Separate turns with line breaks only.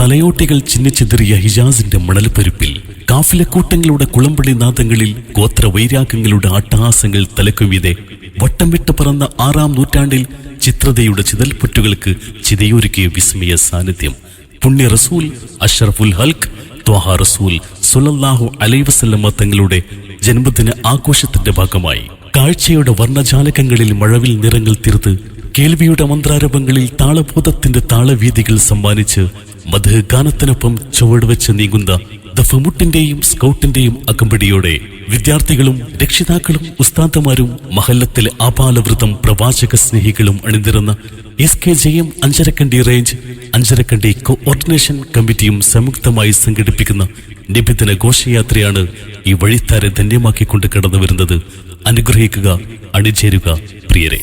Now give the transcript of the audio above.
തലയോട്ടികൾ ചിന്നിച്ചിതറിയ ഹിജാസിന്റെ മണൽപ്പരുപ്പിൽ കാഫിലക്കൂട്ടങ്ങളുടെ കുളമ്പടി നാദങ്ങളിൽ ഗോത്ര വൈരാഗ്യങ്ങളുടെ അട്ടഹാസങ്ങൾ തലക്കുമീതെ വട്ടം വിട്ട് പറന്ന 6-ാം നൂറ്റാണ്ടിൽ ചിത്രതയുടെ ചിതൽപുറ്റുകൾക്ക് ചിതയൊരുക്കിയ വിസ്മയ സാന്നിധ്യം പുണ്യ റസൂൽ അഷ്റഫുൽ ഹൽക്ക് ത്വാഹ റസൂൽ സ്വല്ലല്ലാഹു അലൈഹി വസല്ലമ തങ്ങളുടെ ജന്മദിന ആഘോഷത്തിന്റെ ഭാഗമായി കാഴ്ചയുടെ വർണ്ണജാലകങ്ങളിൽ മഴവിൽ നിറങ്ങൾ തീർത്ത് കേൾവിയുടെ മന്ത്രാരംഭങ്ങളിൽ താളബോധത്തിന്റെ താളവീതികൾ സമ്മാനിച്ച് മദ്ഹ് ഗാനത്തിനൊപ്പം ചുവടുവെച്ച് നീങ്ങുന്ന ദഫമുട്ടിന്റെയും സ്കൗട്ടിന്റെയും അകമ്പടിയോടെ വിദ്യാർത്ഥികളും രക്ഷിതാക്കളും ഉസ്താദമാരും മഹല്ലത്തിലെ ആപാലവൃതം പ്രവാചക സ്നേഹികളും അണിനിരന്ന SKJM Anjarakandy range Anjarakandy coordination കമ്മിറ്റിയും സംയുക്തമായി സംഘടിപ്പിക്കുന്ന നിബിദിന ഘോഷയാത്രയാണ് ഈ വഴിത്താരെ ധന്യമാക്കിക്കൊണ്ട് കടന്നു വരുന്നത്. അനുഗ്രഹിക്കുക, അണിചേരുക പ്രിയരെ.